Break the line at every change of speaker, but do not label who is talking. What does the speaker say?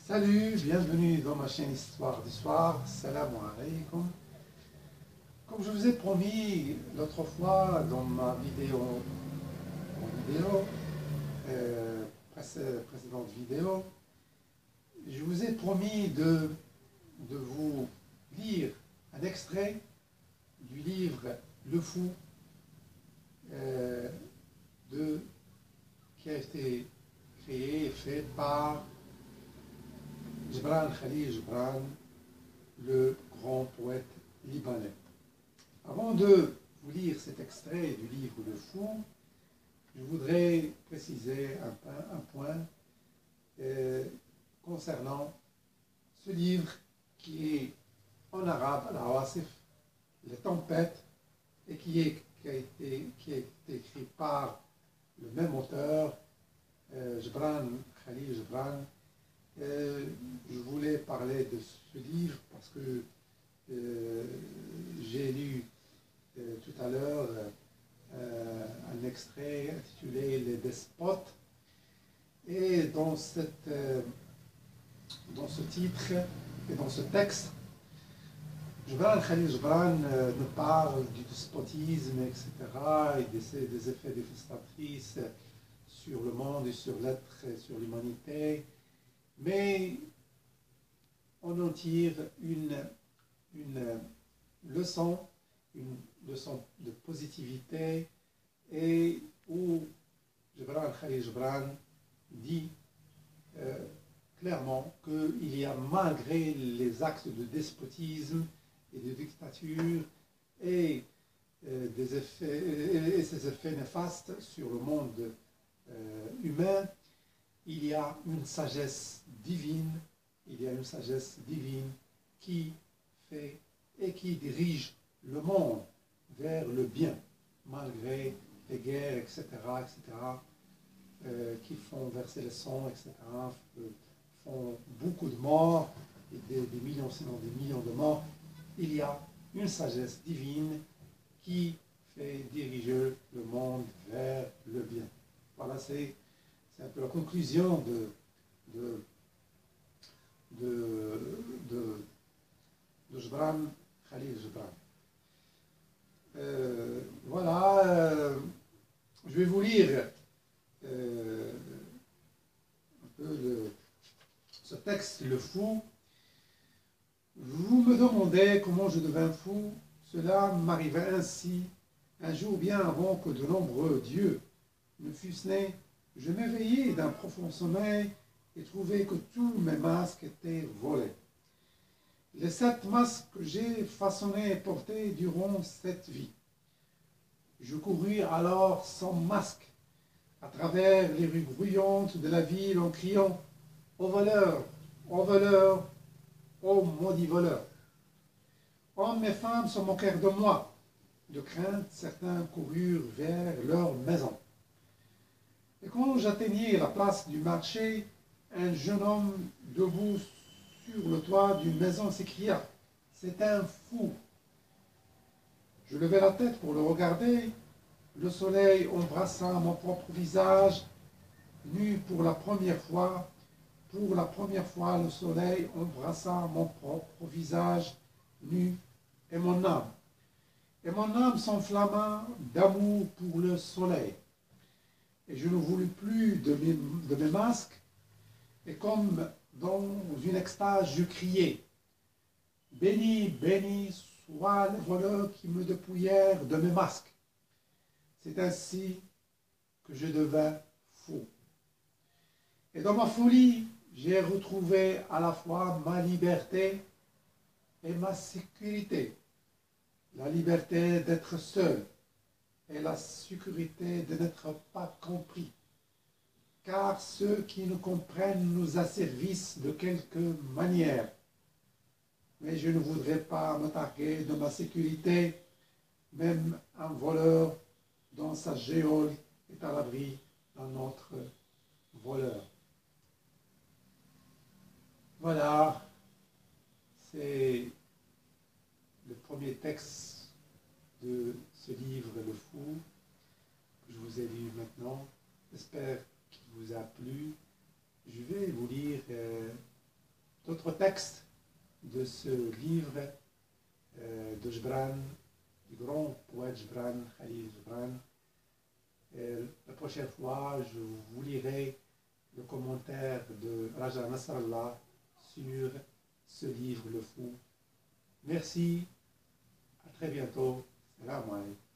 Salut, bienvenue dans ma chaîne Histoire du Soir. Salam alaikum. Comme je vous ai promis l'autre fois dans ma précédente vidéo, je vous ai promis de vous lire un extrait du livre Le Fou qui a été créé et fait par Gibran Khalil Gibran, le grand poète libanais. Avant de vous lire cet extrait du livre Le Fou, je voudrais préciser un point concernant ce livre qui est en arabe, Al-Awasif, Les Tempêtes, et qui a été écrit par le même auteur, Gibran Khalil Gibran. Je voulais parler de ce livre parce que j'ai lu tout à l'heure un extrait intitulé Les Despotes, et dans ce titre et dans ce texte, Gibran Khalil Gibran nous parle du despotisme, etc., et des effets dévastatrices sur le monde et sur l'être et sur l'humanité. Mais on en tire une leçon de positivité, et où Gibran Khalil Gibran dit clairement qu'il y a, malgré les actes de despotisme et de dictature et ces effets néfastes sur le monde humain, il y a une sagesse divine, qui fait et qui dirige le monde vers le bien, malgré les guerres, etc., qui font verser le sang, etc., font beaucoup de morts, et des millions, sinon des millions de morts. Il y a une sagesse divine qui fait diriger le monde vers le bien. Voilà, c'est un peu la conclusion de Gibran Khalil Gibran. Voilà, je vais vous lire un peu ce texte, Le Fou. Vous me demandez comment je devins fou. Cela m'arrivait ainsi, un jour bien avant que de nombreux dieux ne fussent nés. Je m'éveillai d'un profond sommeil et trouvai que tous mes masques étaient volés. Les 7 masques que j'ai façonnés et portés durant cette vie. Je courus alors sans masque, à travers les rues bruyantes de la ville en criant « Ô voleurs, ô voleurs, ô maudits voleurs !» Hommes et femmes se moquèrent de moi. De crainte, certains coururent vers leur maison. Et quand j'atteignais la place du marché, un jeune homme debout sur le toit d'une maison s'écria « C'est un fou !» Je levai la tête pour le regarder. Le soleil embrassa mon propre visage, nu pour la première fois. Pour la première fois, le soleil embrassa mon propre visage, nu, et mon âme. Et mon âme s'enflamma d'amour pour le soleil. Et je ne voulus plus de mes masques, et comme dans une extase, je criai « Béni, béni soient les voleurs qui me dépouillèrent de mes masques !» C'est ainsi que je devins fou. Et dans ma folie, j'ai retrouvé à la fois ma liberté et ma sécurité. La liberté d'être seul et la sécurité de n'être pas compris. Car ceux qui nous comprennent nous asservissent de quelque manière. Mais je ne voudrais pas me targuer de ma sécurité. Même un voleur dans sa géole est à l'abri d'un autre voleur. Voilà, c'est le premier texte de ce livre, Le Fou, que je vous ai lu maintenant. J'espère qu'il vous a plu. Je vais vous lire d'autres textes de ce livre de Gibran, du grand poète Gibran, Khalil Gibran. La prochaine fois, je vous lirai le commentaire de Raja Nasrallah sur ce livre, Le Fou. Merci, à très bientôt. Salam alaikum.